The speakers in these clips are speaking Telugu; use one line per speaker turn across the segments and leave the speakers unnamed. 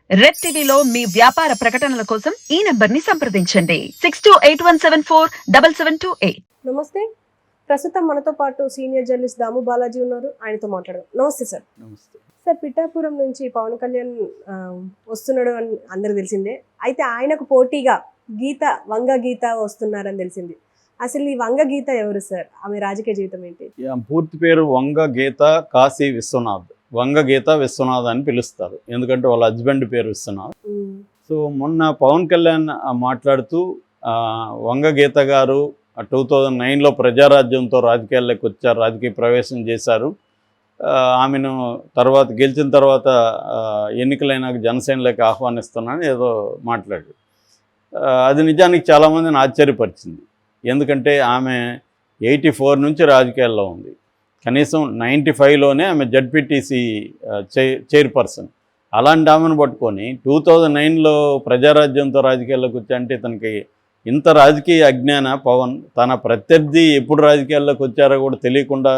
రెడ్ టీవీలో మీ వ్యాపార ప్రకటనల కోసం ఈ నెంబర్ ని సంప్రదించండి 6281747728.
నమస్తే. ప్రస్తుతం మనతో పాటు సీనియర్ జర్నలిస్ట్ దాము బాలాజీ ఉన్నారు. ఆయనతో మాట్లాడదాం. నమస్తే సార్.
నమస్తే.
సార్, పిఠాపురం నుంచి పవన్ కళ్యాణ్ వస్తున్నాడు అని అందరికి తెలిసిందే. అయితే ఆయనకు పోటీగా వంగ గీత వస్తున్నారని తెలిసింది. అసలు ఈ వంగ గీత ఎవరు సార్? ఆమె రాజకీయ జీవితం ఏంటి?
పూర్తి పేరు వంగ గీత కాశీ విశ్వనాథ్. వంగ గీత విశ్వనాథ్ అని పిలుస్తారు, ఎందుకంటే వాళ్ళ హస్బెండ్ పేరు విశ్వనాథ్. సో మొన్న పవన్ కళ్యాణ్ మాట్లాడుతూ వంగ గీత గారు 2009లో ప్రజారాజ్యంతో రాజకీయాల్లోకి వచ్చారు, రాజకీయ ప్రవేశం చేశారు. ఆమెను గెలిచిన తర్వాత ఎన్నికలైనాక జనసేనలోకి ఆహ్వానిస్తున్నానని ఏదో మాట్లాడారు. అది నిజానికి చాలామందిని ఆశ్చర్యపరిచింది. ఎందుకంటే ఆమె 84 నుంచి రాజకీయాల్లో ఉంది. కనీసం 95లోనే ఆమె జడ్పీటీసీ చైర్పర్సన్. అలాంటి ఆమెను పట్టుకొని 2009లో ప్రజారాజ్యంతో రాజకీయాల్లోకి వచ్చాయంటే ఇతనికి ఇంత రాజకీయ అజ్ఞాన పవన్. తన ప్రత్యర్థి ఎప్పుడు రాజకీయాల్లోకి వచ్చారో కూడా తెలియకుండా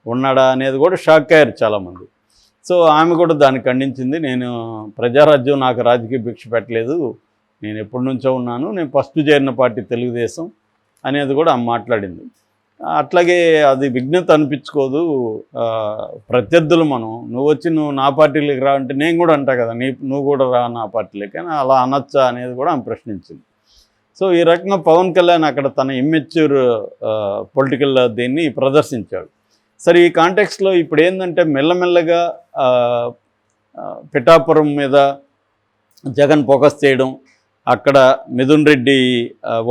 ఉన్నాడా అనేది కూడా షాక్ అయ్యారు చాలామంది. సో ఆమె కూడా దాన్ని ఖండించింది. నేను ప్రజారాజ్యం నాకు రాజకీయ భిక్ష పెట్టలేదు, నేను ఎప్పటి నుంచో ఉన్నాను, నేను ఫస్ట్ చేరిన పార్టీ తెలుగుదేశం అనేది కూడా ఆమె మాట్లాడింది. అట్లాగే అది విఘ్నత అనిపించుకోదు. ప్రత్యర్థులు నువ్వు నా పార్టీలోకి రా అంటే నేను కూడా అంటా కదా, నువ్వు కూడా రా నా పార్టీలోకి అని అలా అనొచ్చా అనేది కూడా ఆమె ప్రశ్నించింది. సో ఈ రకంగా పవన్ కళ్యాణ్ అక్కడ తన ఇమ్మెచ్యూర్ పొలిటికల్ దీన్ని ప్రదర్శించాడు. సరే, ఈ కాంటెక్స్లో ఇప్పుడు ఏంటంటే మెల్లమెల్లగా పిఠాపురం మీద జగన్ ఫోకస్ చేయడం, అక్కడ మిథున్ రెడ్డి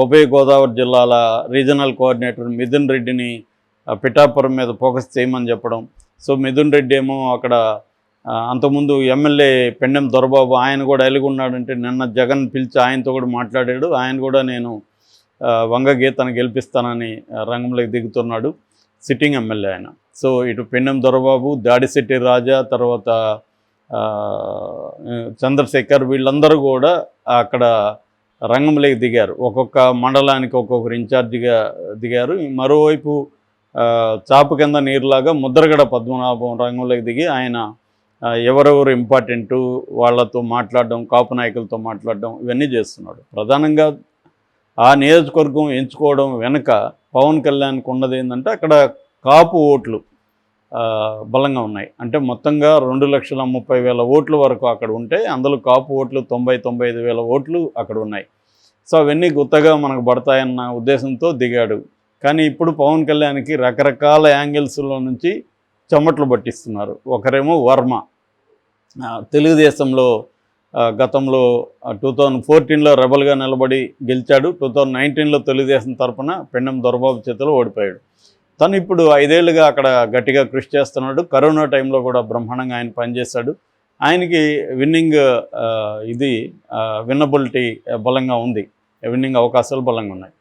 ఉభయ గోదావరి జిల్లాల రీజనల్ కోఆర్డినేటర్ మిథున్ రెడ్డిని పిఠాపురం మీద ఫోకస్ చేయమని చెప్పడం. సో మిథున్ రెడ్డి ఏమో అక్కడ అంతకుముందు ఎమ్మెల్యే పెండెం దొరబాబు ఆయన కూడా ఎలుగున్నాడంటే నిన్న జగన్ పిలిచి ఆయనతో కూడా మాట్లాడాడు. ఆయన కూడా నేను వంగ గీతను గెలిపిస్తానని రంగంలోకి దిగుతున్నాడు, సిట్టింగ్ ఎమ్మెల్యే ఆయన. సో ఇటు పెండెం దొరబాబు, దాడిశెట్టి రాజా, తర్వాత చంద్రశేఖర్, వీళ్ళందరూ కూడా అక్కడ రంగంలోకి దిగారు. ఒక్కొక్క మండలానికి ఒక్కొక్కరు ఇన్ఛార్జిగా దిగారు. మరోవైపు చాపు కింద నీరులాగా ముద్రగడ పద్మనాభం రంగంలోకి దిగి ఆయన ఎవరెవరు ఇంపార్టెంటు వాళ్ళతో మాట్లాడడం, కాపు నాయకులతో మాట్లాడడం, ఇవన్నీ చేస్తున్నాడు. ప్రధానంగా ఆ నియోజకవర్గం ఎంచుకోవడం వెనుక పవన్ కళ్యాణ్కి ఉన్నది ఏంటంటే అక్కడ కాపు ఓట్లు బలంగా ఉన్నాయి. అంటే మొత్తంగా 2,30,000 ఓట్ల వరకు అక్కడ ఉంటే అందులో కాపు ఓట్లు 90,000-95,000 ఓట్లు అక్కడ ఉన్నాయి. సో అవన్నీ గుత్తగా మనకు పడతాయన్న ఉద్దేశంతో దిగాడు. కానీ ఇప్పుడు పవన్ కళ్యాణ్కి రకరకాల యాంగిల్స్లో నుంచి చెమట్లు పట్టిస్తున్నారు. ఒకరేమో వర్మ, తెలుగుదేశంలో గతంలో 2014లో రెబల్గా నిలబడి గెలిచాడు. 2019లో తెలుగుదేశం తరఫున పెండెం దొరబాబు చేతిలో ఓడిపోయాడు. తను ఇప్పుడు 5 ఏళ్ళుగా అక్కడ గట్టిగా కృషి చేస్తున్నాడు. కరోనా టైంలో కూడా బ్రహ్మాండంగా ఆయన పనిచేశాడు. ఆయనకి విన్నబిలిటీ బలంగా ఉంది, విన్నింగ్ అవకాశాలు బలంగా ఉన్నాయి.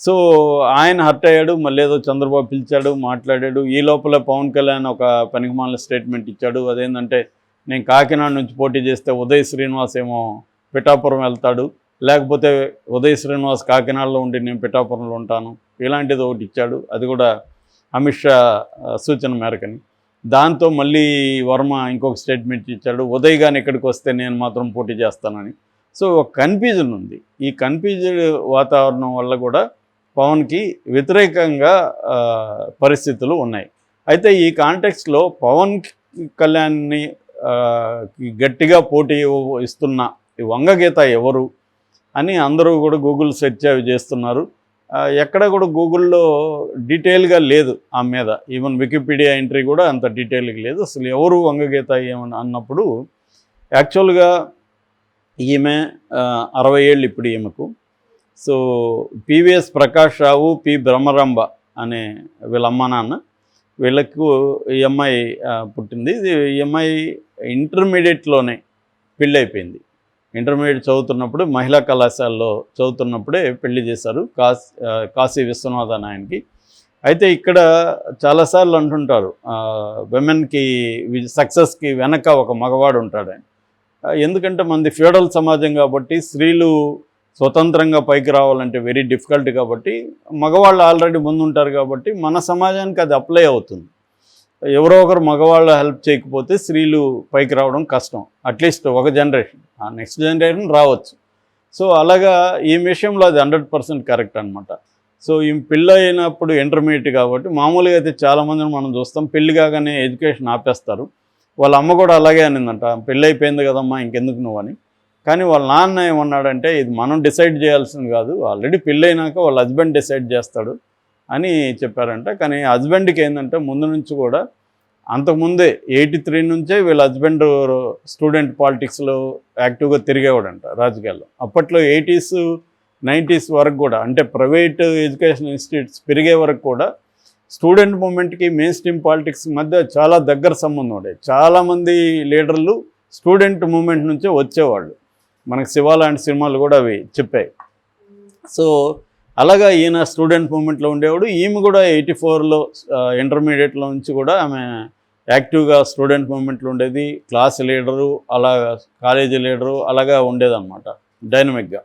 సో ఆయన హర్ట్ అయ్యాడు. మళ్ళీ ఏదో చంద్రబాబు పిలిచాడు, మాట్లాడాడు. ఈ లోపల పవన్ కళ్యాణ్ ఒక పనికిమాలిన స్టేట్మెంట్ ఇచ్చాడు. అదేంటంటే నేను కాకినాడ నుంచి పోటీ చేస్తే ఉదయ్ శ్రీనివాస్ ఏమో పిఠాపురం వెళ్తాడు, లేకపోతే ఉదయ్ శ్రీనివాస్ కాకినాడలో ఉండి నేను పిఠాపురంలో ఉంటాను, ఇలాంటిది ఒకటి ఇచ్చాడు. అది కూడా అమిత్ షా సూచన మేరకని. దాంతో మళ్ళీ వర్మ ఇంకొక స్టేట్మెంట్ ఇచ్చాడు, ఉదయ్ గాని ఇక్కడికి వస్తే నేను మాత్రం పోటీ చేస్తానని. సో ఒక కన్ఫ్యూజన్ ఉంది. ఈ కన్ఫ్యూజ్డ్ వాతావరణం వల్ల కూడా పవన్కి వ్యతిరేకంగా పరిస్థితులు ఉన్నాయి. అయితే ఈ కాంటెక్స్లో పవన్ కళ్యాణ్ని గట్టిగా పోటీ ఇస్తున్న ఈ వంగ గీత ఎవరు అని అందరూ కూడా గూగుల్ సెర్చ్ అవి చేస్తున్నారు. ఎక్కడ కూడా గూగుల్లో డీటెయిల్గా లేదు ఆమె మీద. ఈవెన్ వికీపీడియా ఎంట్రీ కూడా అంత డీటెయిల్గా లేదు. అసలు ఎవరు వంగ గీత ఏమని అన్నప్పుడు యాక్చువల్గా ఈమె 60 ఏళ్ళు ఇప్పుడు ఈమెకు. సో పివిఎస్ ప్రకాష్ రావు, పి బ్రహ్మరంభ అనే వీళ్ళ అమ్మ నాన్న, వీళ్ళకు ఈ అమ్మాయి పుట్టింది. ఈ అమ్మాయి ఇంటర్మీడియట్లోనే పెళ్ళి అయిపోయింది. ఇంటర్మీడియట్ చదువుతున్నప్పుడు మహిళా కళాశాలలో చదువుతున్నప్పుడే పెళ్లి చేశారు కాశీ విశ్వనాథ్ అని ఆయనకి. అయితే ఇక్కడ చాలాసార్లు అంటుంటారు విమెన్కి సక్సెస్కి వెనక ఒక మగవాడు ఉంటాడు ఆయన. ఎందుకంటే మనది ఫ్యూడల్ సమాజం కాబట్టి స్త్రీలు స్వతంత్రంగా పైకి రావాలంటే వెరీ డిఫికల్ట్ కాబట్టి మగవాళ్ళు ఆల్రెడీ ముందుంటారు కాబట్టి మన సమాజానికి అది అప్లై అవుతుంది. ఎవరో ఒకరు మగవాళ్ళు హెల్ప్ చేయకపోతే స్త్రీలు పైకి రావడం కష్టం. అట్లీస్ట్ ఒక జనరేషన్, ఆ నెక్స్ట్ జనరేషన్ రావచ్చు. సో అలాగా ఈ విషయంలో అది 100% కరెక్ట్ అనమాట. సో ఈ పెళ్ళి అయినప్పుడు ఇంటర్మీడియట్ కాబట్టి మామూలుగా అయితే చాలామందిని మనం చూస్తాం, పెళ్ళి కాగానే ఎడ్యుకేషన్ ఆపేస్తారు. వాళ్ళ అమ్మ కూడా అలాగే అనిందంట, పెళ్ళి అయిపోయింది కదమ్మా ఇంకెందుకు నువ్వు అని. కానీ వాళ్ళ నాన్న ఏమన్నాడంటే, ఇది మనం డిసైడ్ చేయాల్సింది కాదు, ఆల్రెడీ పెళ్ళి అయినాక వాళ్ళ హస్బెండ్ డిసైడ్ చేస్తాడు అని చెప్పారంట. కానీ హస్బెండ్కి ఏంటంటే ముందు నుంచి కూడా, అంతకుముందే 83 నుంచే వీళ్ళ హస్బెండ్ స్టూడెంట్ పాలిటిక్స్లో యాక్టివ్గా తిరిగేవాడంట రాజకీయాల్లో. అప్పట్లో 80s 90s వరకు కూడా, అంటే ప్రైవేట్ ఎడ్యుకేషన్ ఇన్స్టిట్యూట్స్ పెరిగే వరకు కూడా స్టూడెంట్ మూమెంట్కి మెయిన్ స్ట్రీమ్ పాలిటిక్స్ మధ్య చాలా దగ్గర సంబంధం ఉండేది. చాలామంది లీడర్లు స్టూడెంట్ మూమెంట్ నుంచే వచ్చేవాళ్ళు. మనకు శివ లాంటి సినిమాలు కూడా అవి చెప్పాయి. సో అలాగా ఈయన స్టూడెంట్ మూమెంట్లో ఉండేవాడు. ఈమె కూడా 84లో ఇంటర్మీడియట్లో నుంచి కూడా ఆమె యాక్టివ్గా స్టూడెంట్ మూమెంట్లో ఉండేది. క్లాస్ లీడరు, అలా కాలేజీ లీడరు, అలాగా ఉండేదన్నమాట డైనమిక్గా.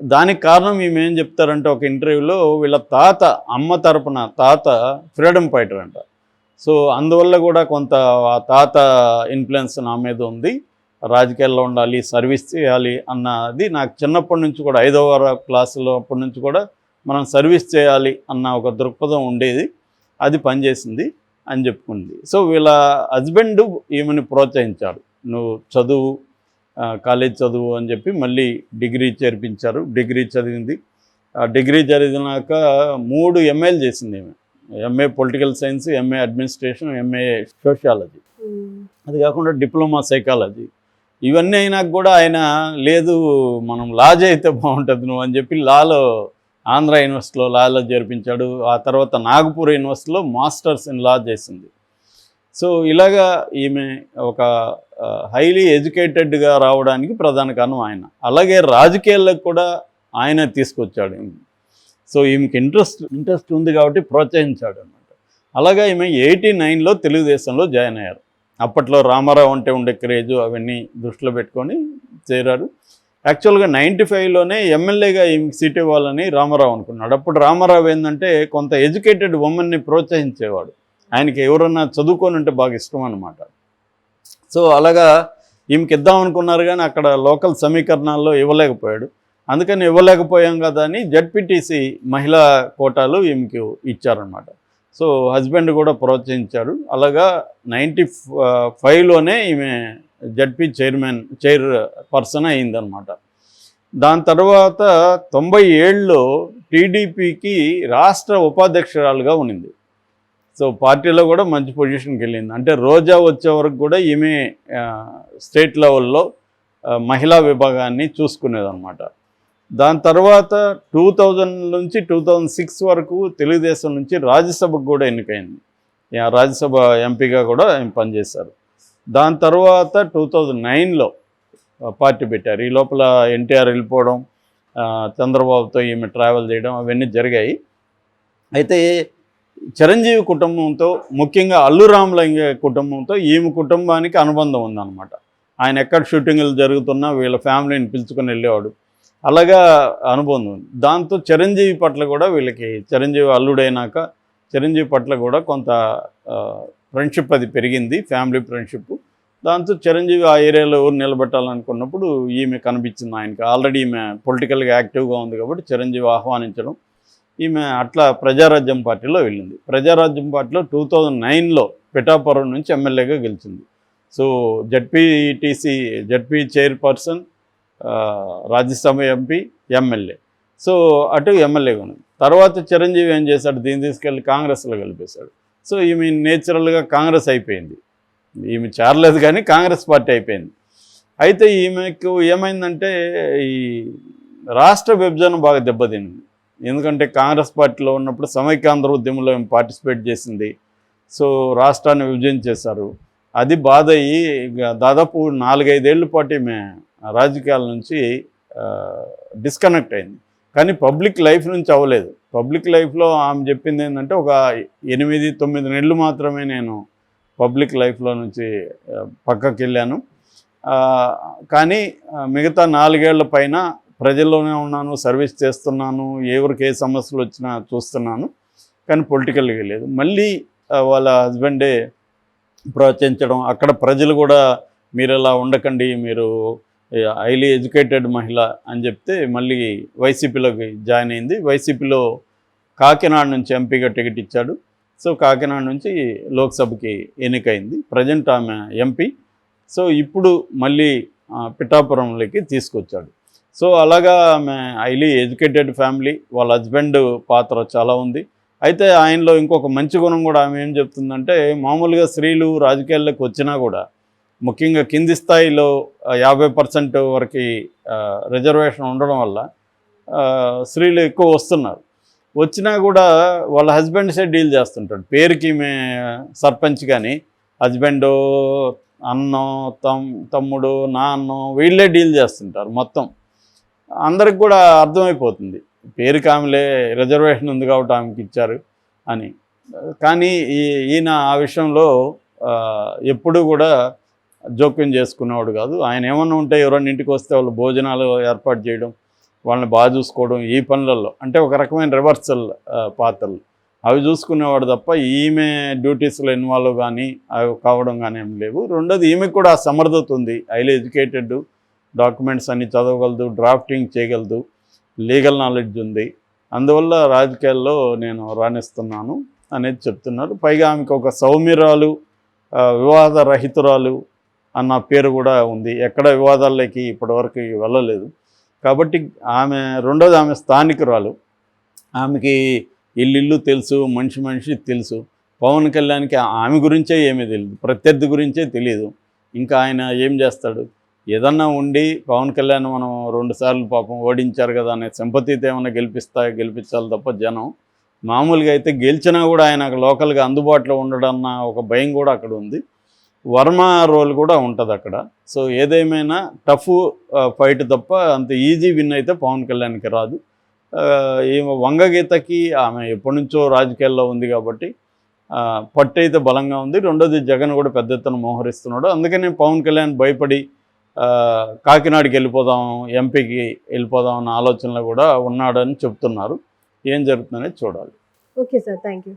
దానికి కారణం ఈమె ఏం చెప్తారంటే, ఒక ఇంటర్వ్యూలో వీళ్ళ తాత, అమ్మ తరపున తాత ఫ్రీడమ్ ఫైటర్ అంట. సో అందువల్ల కూడా కొంత ఆ తాత ఇన్ఫ్లుయెన్స్ నా మీద ఉంది, రాజకీయాల్లో ఉండాలి, సర్వీస్ చేయాలి అన్నది నాకు చిన్నప్పటి నుంచి కూడా, 5వ క్లాసులో అప్పటి నుంచి కూడా మనం సర్వీస్ చేయాలి అన్న ఒక దృక్పథం ఉండేది, అది పనిచేసింది అని చెప్పుకుంది. సో వీళ్ళ హస్బెండ్ ఈమెను ప్రోత్సహించారు, నువ్వు చదువు, కాలేజ్ చదువు అని చెప్పి మళ్ళీ డిగ్రీ చేర్పించారు. డిగ్రీ చదివింది. డిగ్రీ చదివినాక 3 MAలు చేసింది ఈమె. MA political science, MA administration, MA sociology. అది కాకుండా డిప్లొమా సైకాలజీ. ఇవన్నీ అయినాక కూడా ఆయన లేదు, మనం లా చేయితే బాగుంటుంది నువ్వు అని చెప్పి లాలో, ఆంధ్ర యూనివర్సిటీలో లాలో చేర్పించాడు. ఆ తర్వాత నాగపూర్ యూనివర్సిటీలో మాస్టర్స్ ఇన్ లా చేసింది. సో ఇలాగా ఈమె ఒక హైలీ ఎడ్యుకేటెడ్గా రావడానికి ప్రధాన కారణం ఆయన. అలాగే రాజకీయాలకు కూడా ఆయన తీసుకొచ్చాడు. సో ఈమెకి ఇంట్రెస్ట్ ఉంది కాబట్టి ప్రోత్సహించాడు అన్నమాట. అలాగా ఈమె 89లో తెలుగుదేశంలో జాయిన్ అయ్యారు. అప్పట్లో రామారావు అంటే ఉండే క్రేజు అవన్నీ దృష్టిలో పెట్టుకొని చేరారు. యాక్చువల్గా 95లోనే ఎమ్మెల్యేగా ఈమెకి సీట్ ఇవ్వాలని రామారావు అనుకున్నాడు. అప్పుడు రామారావు ఏంటంటే కొంత ఎడ్యుకేటెడ్ ఉమెన్ని ప్రోత్సహించేవాడు. ఆయనకి ఎవరన్నా చదువుకొని ఉంటే బాగా ఇష్టం అన్నమాట. సో అలాగా ఈమెకి ఇద్దాం అనుకున్నారు, కానీ అక్కడ లోకల్ సమీకరణాల్లో ఇవ్వలేకపోయాడు. అందుకని ఇవ్వలేకపోయాం కదా అని జడ్పీటీసీ మహిళా కోటాలు ఈమెకి ఇచ్చారనమాట. సో హస్బెండ్ కూడా ప్రోత్సహించాడు. అలాగా 95లోనే ఈమె జడ్పీ చైర్ పర్సన్ అయిందనమాట. దాని తర్వాత 97లో టీడీపీకి రాష్ట్ర ఉపాధ్యక్షురాలుగా ఉన్నింది. సో పార్టీలో కూడా మంచి పొజిషన్కి వెళ్ళింది. అంటే రోజా వచ్చే వరకు కూడా ఈమె స్టేట్ లెవెల్లో మహిళా విభాగాన్ని చూసుకునేదన్నమాట. దాని తర్వాత 2000 నుంచి 2006 వరకు తెలుగుదేశం నుంచి రాజ్యసభకు కూడా ఎన్నికైంది. రాజ్యసభ ఎంపీగా కూడా పనిచేశారు. దాని తర్వాత 2009లో పార్టీ పెట్టారు. ఈ లోపల ఎన్టీఆర్ వెళ్ళిపోవడం, చంద్రబాబుతో ఈమె ట్రావెల్ చేయడం అవన్నీ జరిగాయి. అయితే చిరంజీవి కుటుంబంతో, ముఖ్యంగా అల్లు రామలింగ కుటుంబంతో ఈమె కుటుంబానికి అనుబంధం ఉందన్నమాట. ఆయన ఎక్కడ షూటింగ్లు జరుగుతున్నా వీళ్ళ ఫ్యామిలీని పిలుచుకొని వెళ్ళేవాడు. అలాగా అనుబంధం ఉంది. దాంతో చిరంజీవి పట్ల కూడా వీళ్ళకి, చిరంజీవి అల్లుడైనాక చిరంజీవి పట్ల కూడా కొంత ఫ్రెండ్షిప్ అది పెరిగింది, ఫ్యామిలీ ఫ్రెండ్షిప్. దాంతో చిరంజీవి ఆ ఏరియాలో ఎవరు నిలబెట్టాలనుకున్నప్పుడు ఈమె కనిపించింది ఆయనకి. ఆల్రెడీ ఈమె పొలిటికల్గా యాక్టివ్గా ఉంది కాబట్టి చిరంజీవి ఆహ్వానించడం, ఈమె అట్లా ప్రజారాజ్యం పార్టీలో వెళ్ళింది. ప్రజారాజ్యం పార్టీలో 2009లో పిఠాపురం నుంచి ఎమ్మెల్యేగా గెలిచింది. So ZP chairperson, Rajya Sabha MP, MLA. So అటు ఎమ్మెల్యేగా ఉంది. తర్వాత చిరంజీవి ఏం చేశాడు, దీన్ని తీసుకెళ్ళి కాంగ్రెస్లో కలిపేశాడు. సో ఈమె నేచురల్గా కాంగ్రెస్ అయిపోయింది. ఈమె చేరలేదు కానీ కాంగ్రెస్ పార్టీ అయిపోయింది. అయితే ఈమెకు ఏమైందంటే ఈ రాష్ట్ర విభజన బాగా దెబ్బతింది. ఎందుకంటే కాంగ్రెస్ పార్టీలో ఉన్నప్పుడు సమైక్యాంధ్ర ఉద్యమంలో ఏమి పార్టిసిపేట్ చేసింది. సో రాష్ట్రాన్ని విభజించేశారు. అది బాధ అయ్యి దాదాపు 4-5 ఏళ్ల పాటు ఈమె రాజకీయాల నుంచి డిస్కనెక్ట్ అయింది. కానీ పబ్లిక్ లైఫ్ నుంచి అవ్వలేదు. పబ్లిక్ లైఫ్లో ఆమె చెప్పింది ఏంటంటే, ఒక 8-9 నెలలు మాత్రమే నేను పబ్లిక్ లైఫ్లో నుంచి పక్కకి వెళ్ళాను, కానీ మిగతా 4 ఏళ్ల పైన ప్రజల్లోనే ఉన్నాను, సర్వీస్ చేస్తున్నాను, ఎవరికి ఏ సమస్యలు వచ్చినా చూస్తున్నాను, కానీ పొలిటికల్గా లేదు. మళ్ళీ వాళ్ళ హస్బెండే ప్రోత్సహించడం, అక్కడ ప్రజలు కూడా మీరు ఇలా ఉండకండి, మీరు హైలీ ఎడ్యుకేటెడ్ మహిళ అని చెప్తే మళ్ళీ వైసీపీలోకి జాయిన్ అయింది. వైసీపీలో కాకినాడ నుంచి ఎంపీగా టికెట్ ఇచ్చాడు. సో కాకినాడ నుంచి లోక్సభకి ఎన్నికైంది. ప్రజెంట్ ఆమె ఎంపీ. సో ఇప్పుడు మళ్ళీ పిఠాపురంలోకి తీసుకొచ్చాడు. సో అలాగా ఆమె హైలీ ఎడ్యుకేటెడ్ ఫ్యామిలీ, వాళ్ళ హస్బెండ్ పాత్ర చాలా ఉంది. అయితే ఆయనలో ఇంకొక మంచి గుణం కూడా ఆమె ఏం చెప్తుందంటే, మామూలుగా స్త్రీలు రాజకీయాల్లోకి వచ్చినా కూడా ముఖ్యంగా కింది స్థాయిలో 50% వరకు రిజర్వేషన్ ఉండడం వల్ల స్త్రీలు ఎక్కువ వస్తున్నారు. వచ్చినా కూడా వాళ్ళ హస్బెండ్సే డీల్ చేస్తుంటాడు. పేరుకి ఈమె సర్పంచ్ కానీ హస్బెండు, అన్నం, తమ్ముడు, నాన్న వీళ్ళే డీల్ చేస్తుంటారు మొత్తం. అందరికి కూడా అర్థమైపోతుంది పేరుకి ఆమెలే రిజర్వేషన్ ఉంది కాబట్టి ఆమెకి ఇచ్చారు అని. కానీ ఈయన ఆ విషయంలో ఎప్పుడూ కూడా జోక్యం చేసుకునేవాడు కాదు. ఆయన ఏమన్నా ఉంటే ఎవరన్నా ఇంటికి వస్తే వాళ్ళు భోజనాలు ఏర్పాటు చేయడం, వాళ్ళని బాగా చూసుకోవడం, ఈ పనులలో అంటే ఒక రకమైన రివర్సల్ పాత్రలు అవి చూసుకునేవాడు తప్ప ఈమె డ్యూటీస్లో ఇన్వాల్వ్ కానీ అవి కావడం కానీ ఏం లేవు. రెండోది ఈమెకు కూడా సమర్థత ఉంది, హైలీ ఎడ్యుకేటెడ్, డాక్యుమెంట్స్ అన్ని చదవగలదు, డ్రాఫ్టింగ్ చేయగలదు, లీగల్ నాలెడ్జ్ ఉంది. అందువల్ల రాజకీయాల్లో నేను రాణిస్తున్నాను అనేది చెప్తున్నారు. పైగా ఆమెకు ఒక సౌమ్యురాలు, వివాద రహితురాలు అన్న పేరు కూడా ఉంది. ఎక్కడ వివాదాల్లోకి ఇప్పటివరకు వెళ్ళలేదు కాబట్టి ఆమె. రెండోది ఆమె స్థానికురాలు, ఆమెకి ఇల్లు తెలుసు, మనిషి తెలుసు. పవన్ కళ్యాణ్కి ఆమె గురించే ఏమీ తెలియదు, ప్రత్యర్థి గురించే తెలియదు. ఇంకా ఆయన ఏం చేస్తాడు? ఏదన్నా ఉండి పవన్ కళ్యాణ్ మనం 2 సార్లు పాపం ఓడించారు కదా అనే సింపతితో ఏమైనా గెలిపించాలి తప్ప జనం మామూలుగా అయితే గెలిచినా కూడా ఆయన లోకల్గా అందుబాటులో ఉండడన్న ఒక భయం కూడా అక్కడ ఉంది. వర్మ రోల్ కూడా ఉంటుంది అక్కడ. సో ఏదేమైనా టఫ్ ఫైట్ తప్ప అంత ఈజీ విన్ అయితే పవన్ కళ్యాణ్కి రాదు. ఈ వంగగీతకి ఆమె ఎప్పటి నుంచో రాజకీయాల్లో ఉంది కాబట్టి పట్టు అయితే బలంగా ఉంది. రెండోది జగన్ కూడా పెద్ద ఎత్తున మోహరిస్తున్నాడు. అందుకనే పవన్ కళ్యాణ్ భయపడి కాకినాడకి వెళ్ళిపోదాం, ఎంపీకి వెళ్ళిపోదాం అన్న ఆలోచనలో కూడా ఉన్నాడని చెప్తున్నారు. ఏం జరుగుతుందనేది చూడాలి.
Okay sir, thank you.